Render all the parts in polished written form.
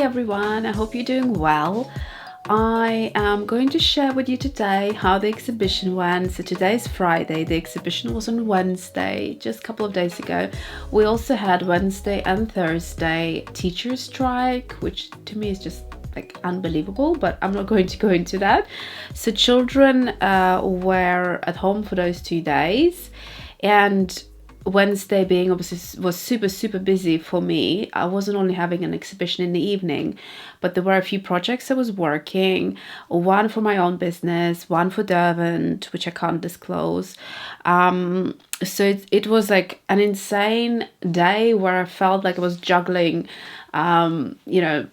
everyone, I hope you're doing well. I am going to share with you today how the exhibition went. So today is Friday, the exhibition was on Wednesday, just a couple of days ago. We also had Wednesday and Thursday teacher strike, which to me is just like unbelievable, but I'm not going to go into that. So children were at home for those 2 days, and Wednesday being obviously was super busy for me. I wasn't only having an exhibition in the evening, but there were a few projects I was working, one for my own business, one for Derwent, which I can't disclose. So it was like an insane day where I felt like I was juggling, probably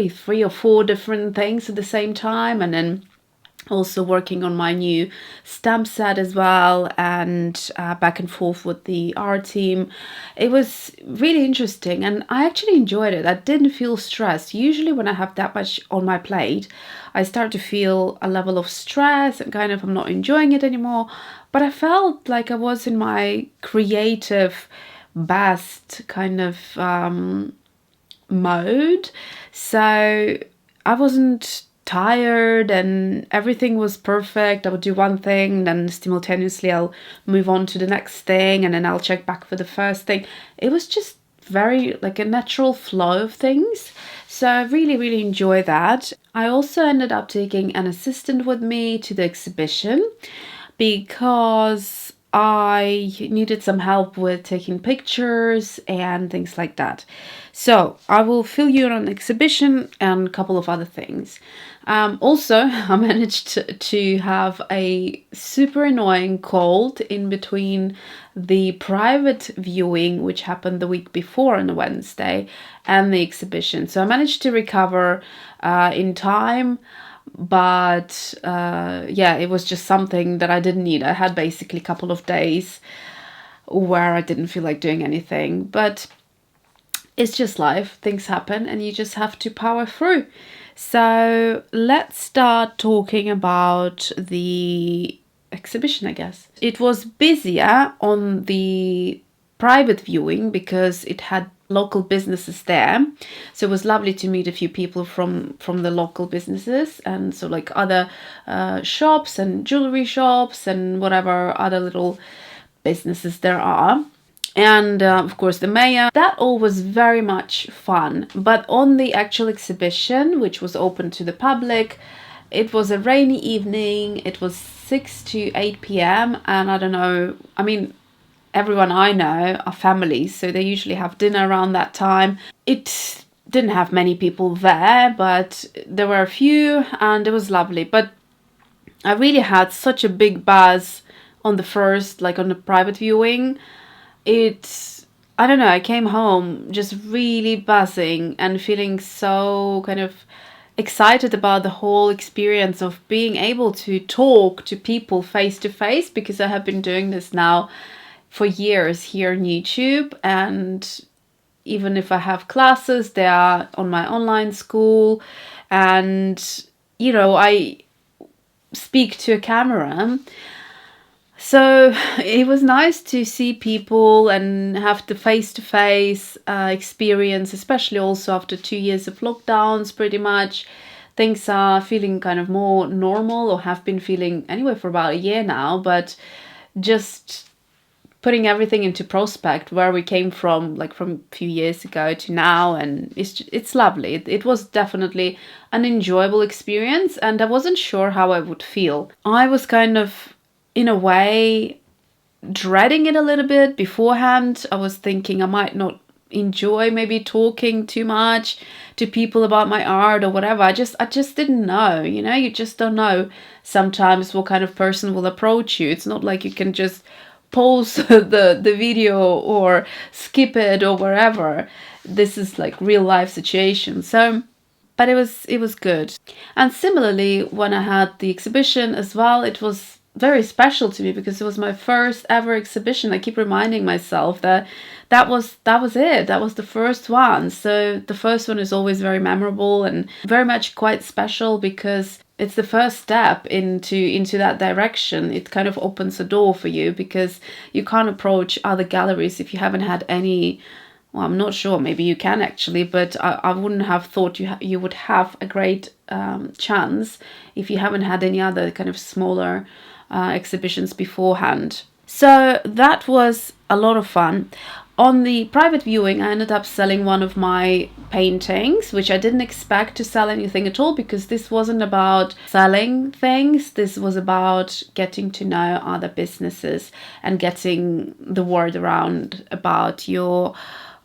3 or 4 different things at the same time, and then also working on my new stamp set as well, and back and forth with the art team. It was really interesting and I actually enjoyed it. I didn't feel stressed. Usually when I have that much on my plate, I start to feel a level of stress and kind of I'm not enjoying it anymore. But I felt like I was in my creative best kind of mode. So I wasn't tired and everything was perfect. I would do one thing, then simultaneously I'll move on to the next thing, and then I'll check back for the first thing. It was just very like a natural flow of things. So I really enjoy that. I also ended up taking an assistant with me to the exhibition because I needed some help with taking pictures and things like that. So I will fill you in on the exhibition and a couple of other things. Also, I managed to have a super annoying cold in between the private viewing, which happened the week before on a Wednesday, and the exhibition. So I managed to recover in time. But it was just something that I didn't need. I had basically a couple of days where I didn't feel like doing anything, but it's just life. Things happen and you just have to power through. So let's start talking about the exhibition, I guess. It was busier on the private viewing because it had local businesses there, so it was lovely to meet a few people from the local businesses, and so like other shops and jewelry shops and whatever other little businesses there are, and of course the mayor. That all was very much fun. But on the actual exhibition, which was open to the public, it was a rainy evening. It was 6 to 8 p.m. and I don't know, I mean, everyone I know are families, so they usually have dinner around that time. It didn't have many people there, but there were a few and it was lovely. But I really had such a big buzz on the first, like on the private viewing. I don't know, I came home just really buzzing and feeling so kind of excited about the whole experience of being able to talk to people face to face, because I have been doing this now for years here on YouTube, and even if I have classes, they are on my online school, and I speak to a camera. So it was nice to see people and have the face-to-face experience, especially also after 2 years of lockdowns. Pretty much things are feeling kind of more normal, or have been feeling anyway for about a year now, but just putting everything into prospect, where we came from, like from a few years ago to now, and it's lovely. It was definitely an enjoyable experience, and I wasn't sure how I would feel. I was kind of, in a way, dreading it a little bit beforehand. I was thinking I might not enjoy maybe talking too much to people about my art or whatever. I just didn't know, you just don't know sometimes what kind of person will approach you. It's not like you can just pause the video or skip it or wherever. This is like real life situation. So, but it was good. And similarly, when I had the exhibition as well, it was very special to me because it was my first ever exhibition. I keep reminding myself that was it. That was the first one. So the first one is always very memorable and very much quite special because it's the first step into that direction. It kind of opens a door for you because you can't approach other galleries if you haven't had any well, I'm not sure, maybe you can actually, but I wouldn't have thought you would have a great chance if you haven't had any other kind of smaller exhibitions beforehand. So that was a lot of fun. On the private viewing, I ended up selling one of my paintings, which I didn't expect to sell anything at all, because this wasn't about selling things. This was about getting to know other businesses and getting the word around about your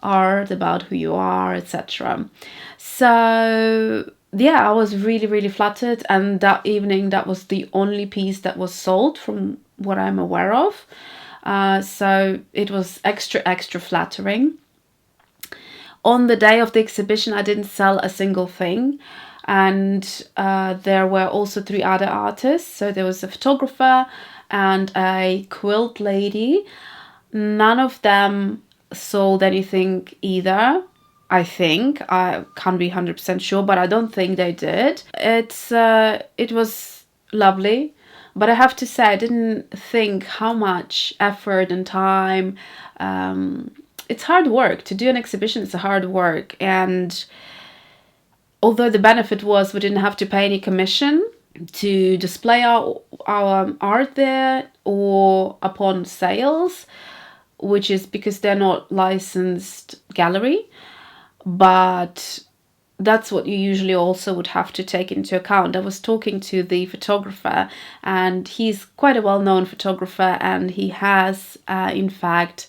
art, about who you are, etc. So yeah, I was really, really flattered. And that evening, that was the only piece that was sold from what I'm aware of. So it was extra flattering. On the day of the exhibition, I didn't sell a single thing. And there were also 3 other artists. So there was a photographer and a quilt lady. None of them sold anything either, I think. I can't be 100% sure, but I don't think they did. It was lovely. But I have to say, I didn't think how much effort and time. It's hard work. To do an exhibition, it's a hard work. And although the benefit was we didn't have to pay any commission to display our art there or upon sales, which is because they're not licensed gallery. But that's what you usually also would have to take into account. I was talking to the photographer, and he's quite a well-known photographer, and he has, in fact,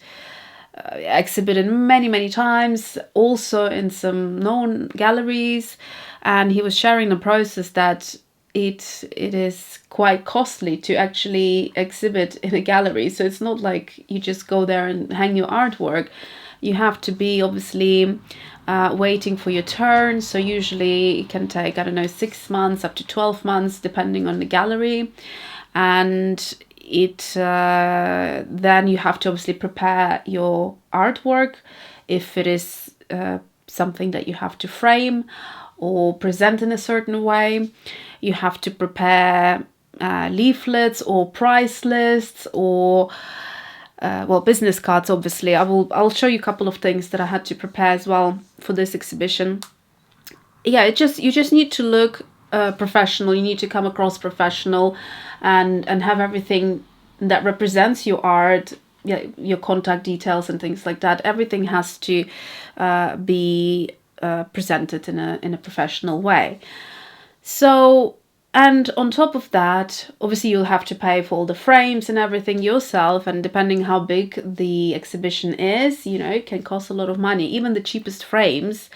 exhibited many times, also in some known galleries. And he was sharing the process that it is quite costly to actually exhibit in a gallery. So it's not like you just go there and hang your artwork. You have to be obviously waiting for your turn. So usually it can take, 6 months up to 12 months, depending on the gallery. And then you have to obviously prepare your artwork. If it is something that you have to frame or present in a certain way, you have to prepare leaflets or price lists or business cards. Obviously, I'll show you a couple of things that I had to prepare as well for this exhibition. Yeah, you just need to look professional. You need to come across professional, and have everything that represents your art, your contact details and things like that. Everything has to be presented in a professional way. So. And on top of that, obviously you'll have to pay for all the frames and everything yourself. And depending how big the exhibition is, it can cost a lot of money. Even the cheapest frames,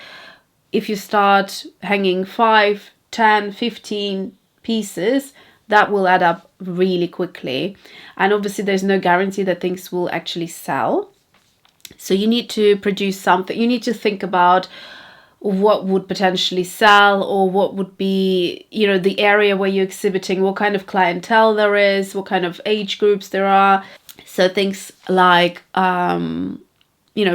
if you start hanging 5, 10, 15 pieces, that will add up really quickly. And obviously there's no guarantee that things will actually sell. So you need to produce something. You need to think about what would potentially sell, or what would be, the area where you're exhibiting, what kind of clientele there is, what kind of age groups there are. So things like,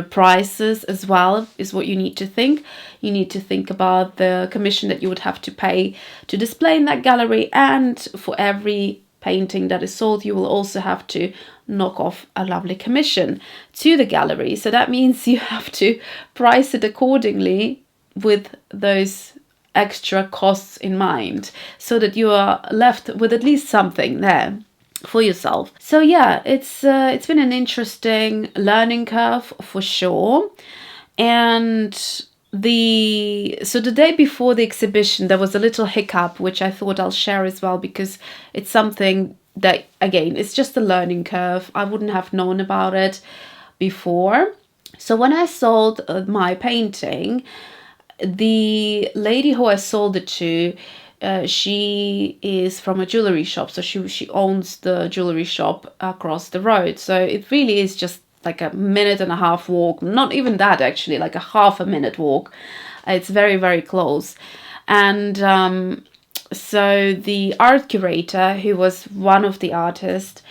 prices as well is what you need to think. You need to think about the commission that you would have to pay to display in that gallery. And for every painting that is sold, you will also have to knock off a lovely commission to the gallery. So that means you have to price it accordingly with those extra costs in mind, so that you are left with at least something there for yourself. So yeah, it's been an interesting learning curve for sure. And the day before the exhibition, there was a little hiccup, which I thought I'll share as well, because it's something that, again, it's just a learning curve. I wouldn't have known about it before. So when I sold my painting, the lady who I sold it to, she is from a jewelry shop. So she owns the jewelry shop across the road. So it really is just like a 1.5-minute walk. Not even that, actually, like a half a minute walk. It's very, very close. And so the art curator, who was one of the artists,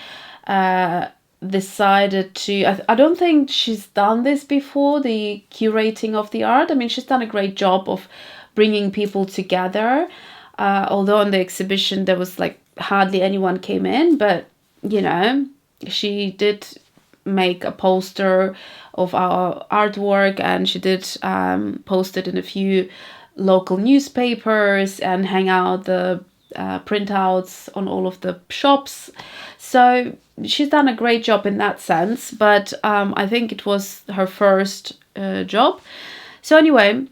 decided to, I don't think she's done this before, the curating of the art. I mean, she's done a great job of bringing people together, although on the exhibition there was like hardly anyone came in, but she did make a poster of our artwork, and she did post it in a few local newspapers and hang out the printouts on all of the shops. So she's done a great job in that sense, but I think it was her first job. So anyway,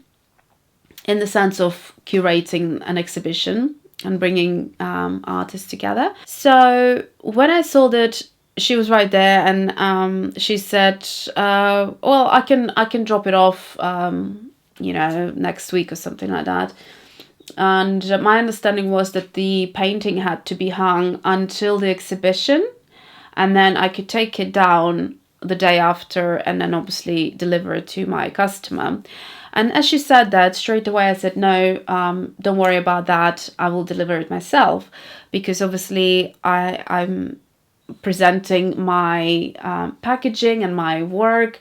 in the sense of curating an exhibition and bringing artists together. So when I sold it, she was right there, and she said, well, I can drop it off, next week or something like that. And my understanding was that the painting had to be hung until the exhibition, and then I could take it down the day after and then obviously deliver it to my customer. And as she said that, straight away I said, no, don't worry about that. I will deliver it myself, because obviously I'm presenting my packaging and my work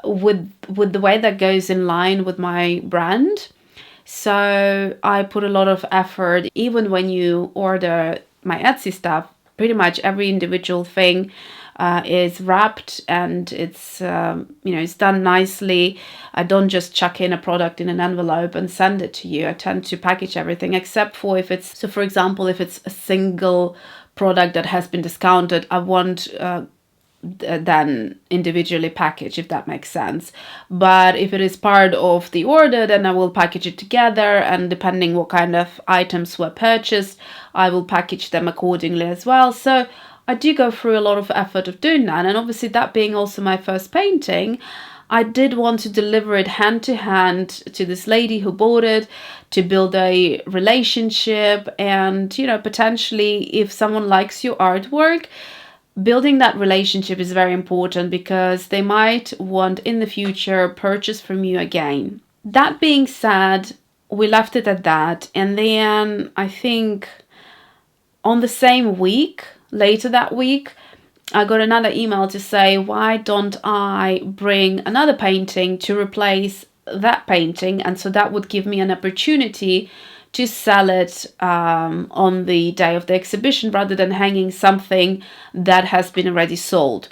with the way that goes in line with my brand. So I put a lot of effort. Even when you order my Etsy stuff, pretty much every individual thing is wrapped, and it's it's done nicely. I don't just chuck in a product in an envelope and send it to you. I tend to package everything, except for if it's, so for example, if it's a single product that has been discounted, I want then individually package, if that makes sense. But if it is part of the order, then I will package it together, and depending what kind of items were purchased, I will package them accordingly as well. So I do go through a lot of effort of doing that, and obviously that being also my first painting, I did want to deliver it hand to hand to this lady who bought it, to build a relationship, and potentially if someone likes your artwork, building that relationship is very important, because they might want in the future purchase from you again. That being said, we left it at that, and then I think on the same week, later that week, I got another email to say, why don't I bring another painting to replace that painting? And so that would give me an opportunity to sell it on the day of the exhibition, rather than hanging something that has been already sold.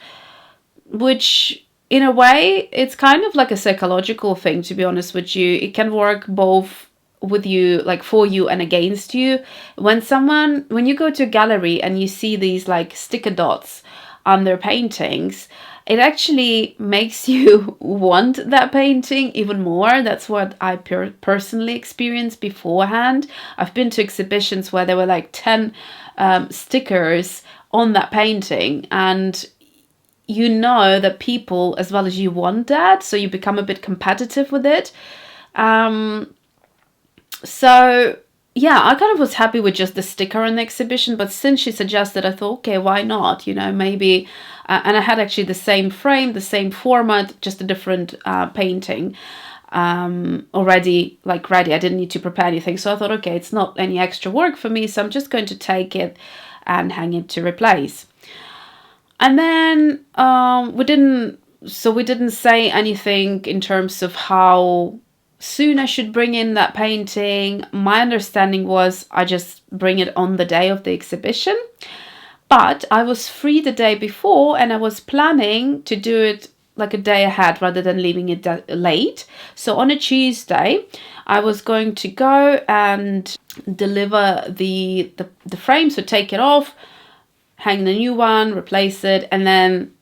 Which, in a way, it's kind of like a psychological thing, to be honest with you. It can work both with you, like for you and against you. When you go to a gallery and you see these like sticker dots on their paintings, it actually makes you want that painting even more. That's what I personally experienced beforehand. I've been to exhibitions where there were like 10 stickers on that painting, and you know that people as well as you want that, so you become a bit competitive with it. So yeah, I kind of was happy with just the sticker on the exhibition, but since she suggested, I thought, okay, why not? Maybe, and I had actually the same frame, the same format, just a different painting already ready. I didn't need to prepare anything. So I thought, okay, it's not any extra work for me, so I'm just going to take it and hang it to replace. And then we didn't say anything in terms of how soon I should bring in that painting. My understanding was I just bring it on the day of the exhibition. But I was free the day before, and I was planning to do it like a day ahead rather than leaving it late. So on a Tuesday, I was going to go and deliver the frame, so take it off, hang the new one, replace it, and then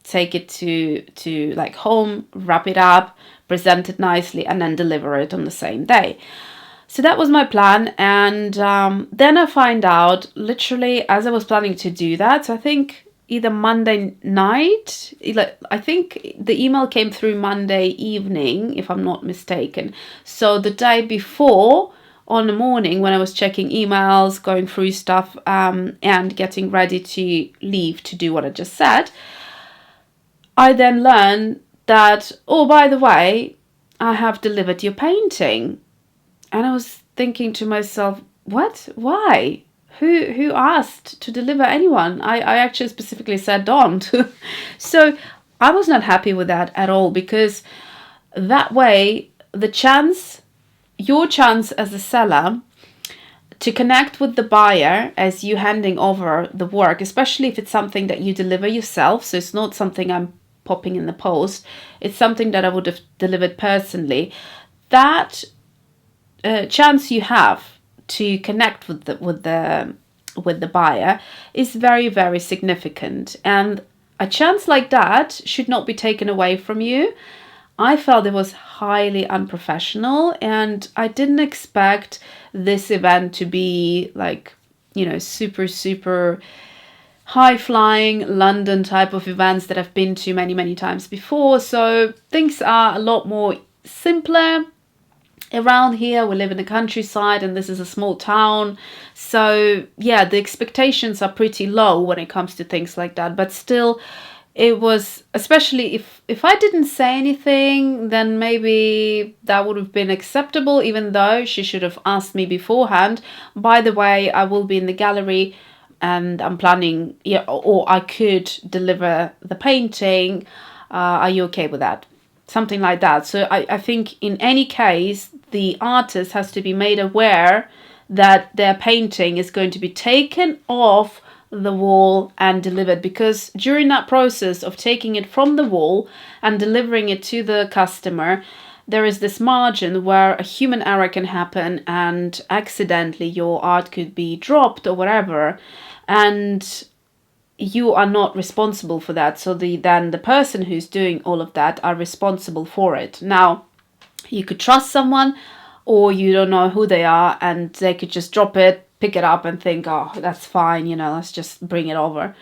take it to like home, wrap it up, present it nicely, and then deliver it on the same day. So that was my plan. And then I find out literally as I was planning to do that, so I think either Monday night, I think the email came through Monday evening, if I'm not mistaken. So the day before, on the morning when I was checking emails, going through stuff, and getting ready to leave to do what I just said, I then learned that, oh, by the way, I have delivered your painting. And I was thinking to myself, what? Why? Who asked to deliver anyone? I actually specifically said don't. So I was not happy with that at all, because that way your chance as a seller to connect with the buyer as you handing over the work, especially if it's something that you deliver yourself. So it's not something I'm popping in the post. It's something that I would have delivered personally. That chance you have to connect with the buyer is very, very significant. And a chance like that should not be taken away from you. I felt it was highly unprofessional, and I didn't expect this event to be like, super, super high-flying London type of events that I've been to many, many times before. So things are a lot more simpler. Around here, we live in the countryside and this is a small town. So yeah, the expectations are pretty low when it comes to things like that. But still, it was, especially if I didn't say anything, then maybe that would have been acceptable, even though she should have asked me beforehand. By the way, I will be in the gallery and I'm planning, or I could deliver the painting. Are you okay with that? Something like that. So I think in any case, the artist has to be made aware that their painting is going to be taken off the wall and delivered, because during that process of taking it from the wall and delivering it to the customer, there is this margin where a human error can happen and accidentally your art could be dropped or whatever, and you are not responsible for that. So then the person who's doing all of that are responsible for it. Now, you could trust someone, or you don't know who they are and they could just drop it, pick it up and think, oh, that's fine, let's just bring it over.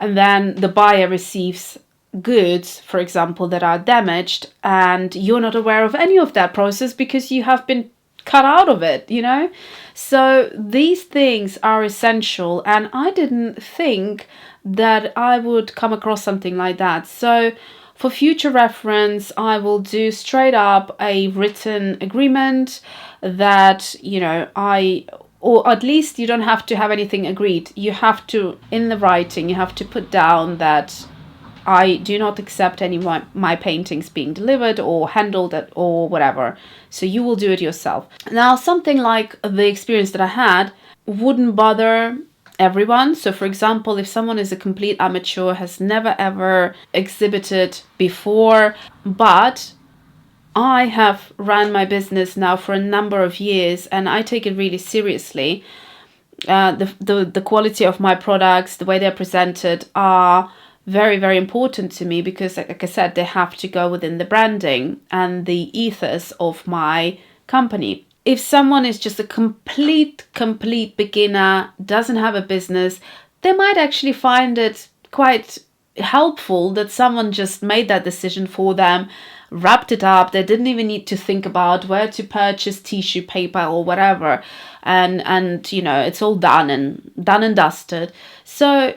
And then the buyer receives goods, for example, that are damaged, and you're not aware of any of that process because you have been cut out of it, So these things are essential, and I didn't think that I would come across something like that. So for future reference, I will do straight up a written agreement that, or at least you don't have to have anything agreed. You have to, in the writing, you have to put down that I do not accept any of my paintings being delivered or handled or whatever. So you will do it yourself. Now, something like the experience that I had wouldn't bother everyone. So for example, if someone is a complete amateur, has never ever exhibited before, but I have ran my business now for a number of years and I take it really seriously. The quality of my products, the way they're presented are very, very important to me because, like I said, they have to go within the branding and the ethos of my company. If someone is just a complete beginner, doesn't have a business, they might actually find it quite helpful that someone just made that decision for them, wrapped it up. They didn't even need to think about where to purchase tissue paper or whatever. And it's all done and dusted. So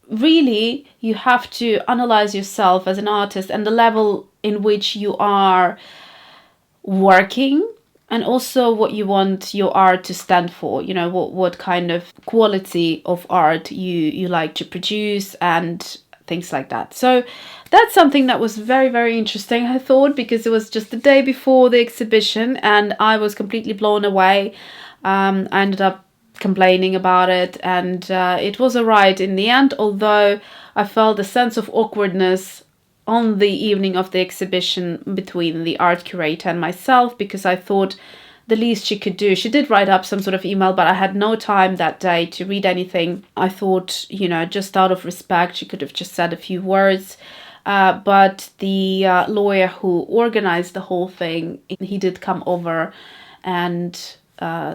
really, you have to analyze yourself as an artist and the level in which you are working, and also what you want your art to stand for, what kind of quality of art you like to produce and things like that. So that's something that was very, very interesting, I thought, because it was just the day before the exhibition and I was completely blown away. I ended up complaining about it, and it was alright in the end, although I felt a sense of awkwardness on the evening of the exhibition between the art curator and myself, because I thought the least she could do, she did write up some sort of email, but I had no time that day to read anything. I thought, just out of respect, she could have just said a few words. But the lawyer who organized the whole thing, he did come over and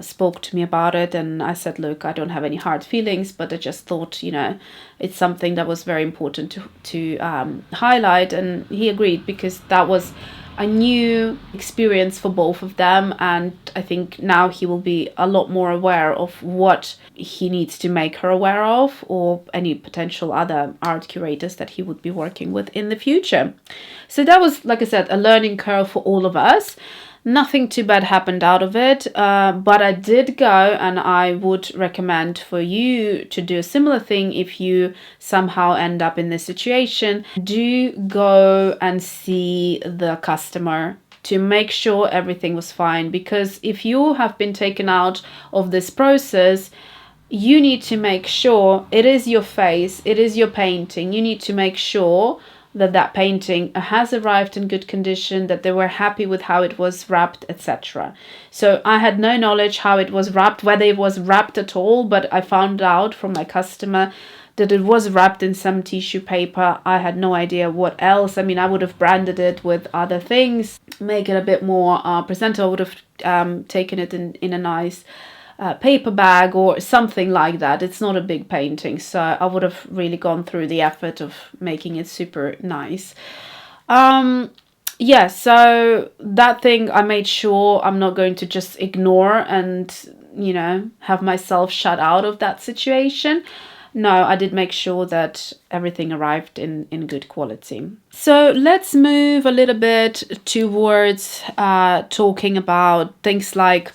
spoke to me about it, and I said, look, I don't have any hard feelings, but I just thought, it's something that was very important to highlight, and he agreed, because that was a new experience for both of them, and I think now he will be a lot more aware of what he needs to make her aware of, or any potential other art curators that he would be working with in the future. So that was, like I said, a learning curve for all of us. Nothing too bad happened out of it, but I did go, and I would recommend for you to do a similar thing if you somehow end up in this situation. Do go and see the customer to make sure everything was fine. Because if you have been taken out of this process, you need to make sure it is your face, it is your painting. You need to make sure that that painting has arrived in good condition, that they were happy with how it was wrapped, etc. So I had no knowledge how it was wrapped, whether it was wrapped at all, but I found out from my customer that it was wrapped in some tissue paper. I had no idea what else. I mean, I would have branded it with other things, make it a bit more presentable. I would have taken it in a nice paper bag or something like that. It's not a big painting, so I would have really gone through the effort of making it super nice. Yeah, so that thing I made sure I'm not going to just ignore and, you know, have myself shut out of that situation. No, I did make sure that everything arrived in good quality. So let's move a little bit towards talking about things like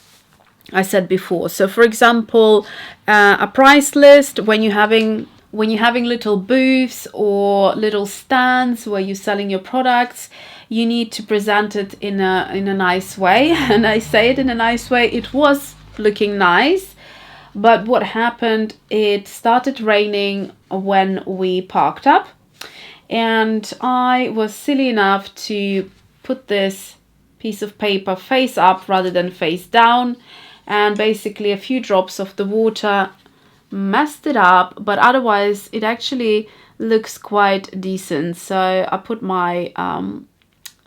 I said before. So for example, a price list when you're having little booths or little stands where you're selling your products, you need to present it in a nice way. And I say it in a nice way. It was looking nice, but what happened, it started raining when we parked up, and I was silly enough to put this piece of paper face up rather than face down, and basically a few drops of the water messed it up, but otherwise it actually looks quite decent. So I put my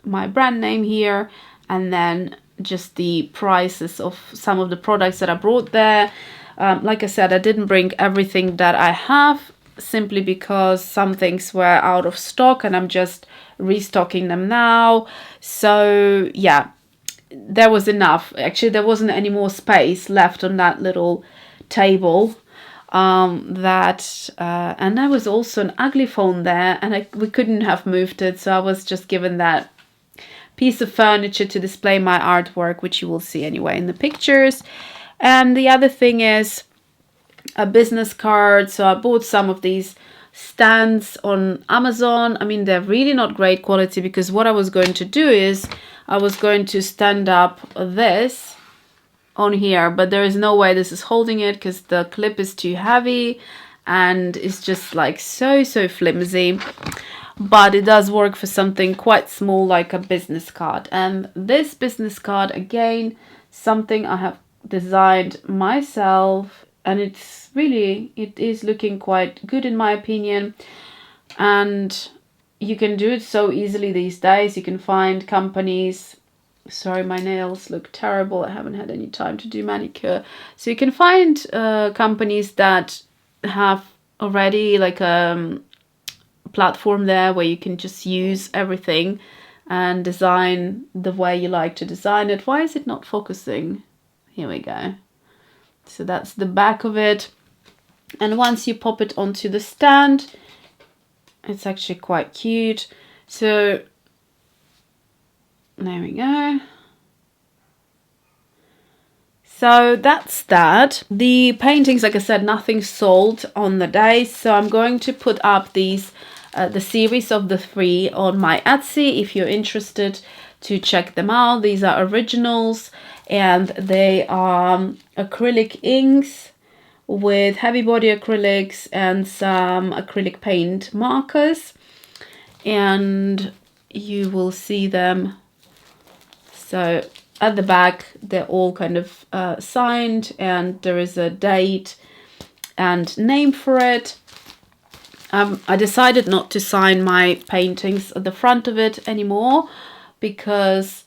my brand name here, and then just the prices of some of the products that I brought there. Like I said, I didn't bring everything that I have, simply because some things were out of stock and I'm just restocking them now. So yeah, there was enough. Actually, there wasn't any more space left on that little table. And there was also an ugly phone there, and we couldn't have moved it, so I was just given that piece of furniture to display my artwork, which you will see anyway in the pictures. And the other thing is a business card. So I bought some of these stands on Amazon. I mean, they're really not great quality, because what I was going to do is I was going to stand up this on here, but there is no way this is holding it because the clip is too heavy and it's just like so flimsy. But it does work for something quite small like a business card. And this business card, again, something I have designed myself, and it is looking quite good in my opinion. And you can do it so easily these days. You can find companies, sorry, my nails look terrible, I haven't had any time to do manicure. So you can find companies that have already like a platform there where you can just use everything and design the way you like to design it. Why is it not focusing? Here we go. So that's the back of it. And once you pop it onto the stand, it's actually quite cute. So there we go. So that's that. The paintings, like I said, nothing sold on the day. So I'm going to put up these, the series of the 3 on my Etsy if you're interested to check them out. These are originals, and they are acrylic inks with heavy body acrylics and some acrylic paint markers. And you will see them. So at the back, they're all kind of signed, and there is a date and name for it. I decided not to sign my paintings at the front of it anymore, because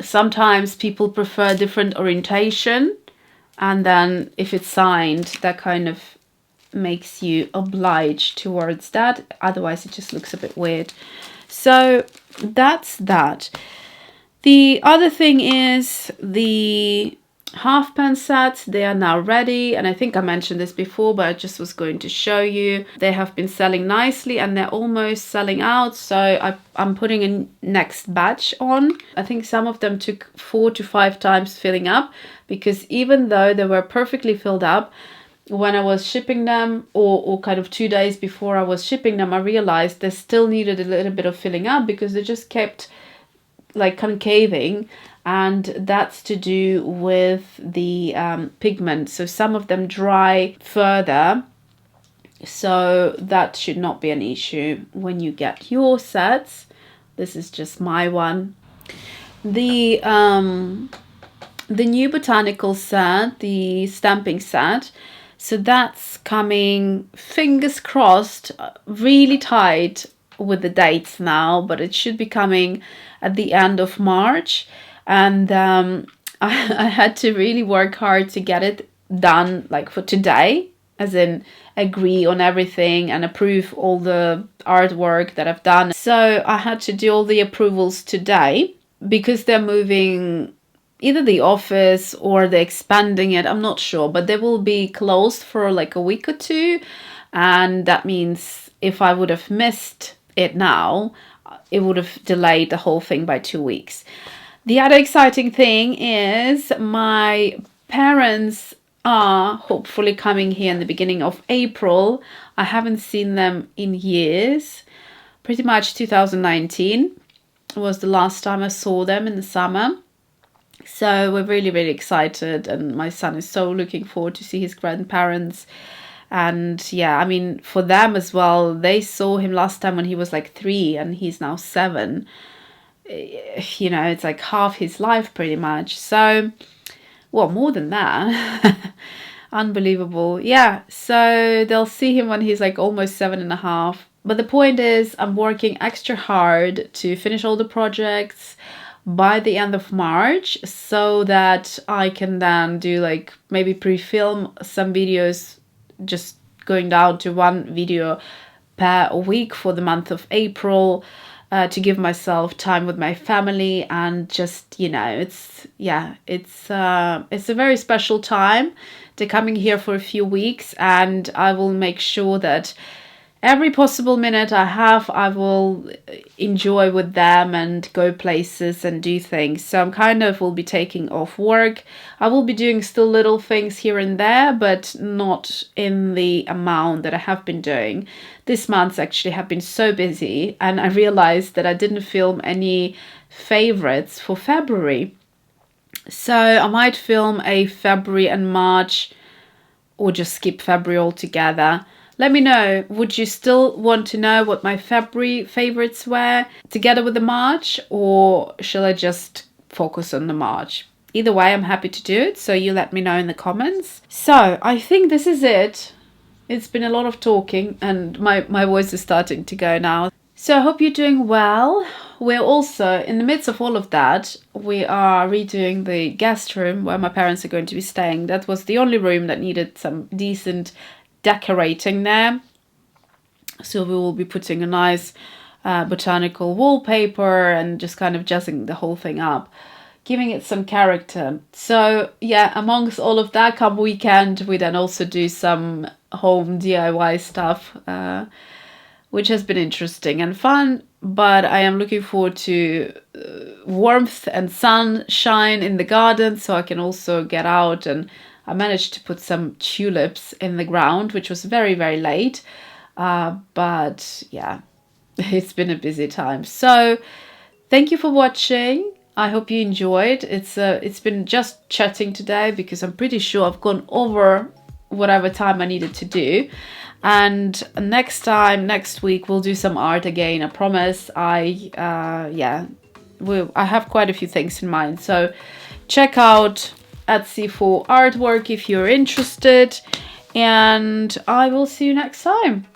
sometimes people prefer different orientation, and then if it's signed, that kind of makes you obliged towards that. Otherwise, it just looks a bit weird. So that's that. The other thing is the half pen sets. They are now ready, and I think I mentioned this before, but I just was going to show you. They have been selling nicely, and they're almost selling out, so I'm putting a next batch on. I think some of them took 4 to 5 times filling up, because even though they were perfectly filled up, when I was shipping them, or kind of 2 days before I was shipping them, I realized they still needed a little bit of filling up, because they just kept like concaving, and that's to do with the pigment. So some of them dry further, so that should not be an issue when you get your sets. This is just my one. The new botanical set, the stamping set, so that's coming, fingers crossed, really tight with the dates now, but it should be coming at the end of March. And I had to really work hard to get it done, like for today, as in agree on everything and approve all the artwork that I've done. So I had to do all the approvals today because they're moving either the office or they're expanding it. I'm not sure, but they will be closed for like a week or two. And that means if I would have missed it now, it would have delayed the whole thing by 2 weeks. The other exciting thing is my parents are hopefully coming here in the beginning of April. I haven't seen them in years. Pretty much 2019 was the last time I saw them in the summer. So we're really, really excited, and my son is so looking forward to see his grandparents. And yeah, I mean, for them as well, they saw him last time when he was like 3 and he's now 7. You know, it's like half his life pretty much. So, well, more than that. Unbelievable. Yeah, so they'll see him when he's like almost 7.5. But the point is, I'm working extra hard to finish all the projects by the end of March so that I can then do like maybe pre-film some videos, just going down to 1 video per week for the month of April, to give myself time with my family. And just, you know, it's a very special time. They're coming here for a few weeks, and I will make sure that every possible minute I have, I will enjoy with them and go places and do things. So I'm kind of will be taking off work. I will be doing still little things here and there, but not in the amount that I have been doing. This month actually have been so busy, and I realized that I didn't film any favorites for February. So I might film a February and March, or just skip February altogether. Let me know, would you still want to know what my February favorites were together with the March, or shall I just focus on the March? Either way, I'm happy to do it, so you let me know in the comments. So I think this is it. It's been a lot of talking and my voice is starting to go now. So I hope you're doing well. We're also, in the midst of all of that, we are redoing the guest room where my parents are going to be staying. That was the only room that needed some decent decorating there. So we will be putting a nice botanical wallpaper and just kind of jazzing the whole thing up, giving it some character. So yeah, amongst all of that, come weekend, we then also do some home DIY stuff, which has been interesting and fun. But I am looking forward to warmth and sunshine in the garden, so I can also get out. And I managed to put some tulips in the ground, which was very, very late. But yeah, it's been a busy time. So thank you for watching. I hope you enjoyed. It's been just chatting today because I'm pretty sure I've gone over whatever time I needed to do. And next week, we'll do some art again. I promise. I have quite a few things in mind. So check out Etsy for artwork if you're interested. And I will see you next time.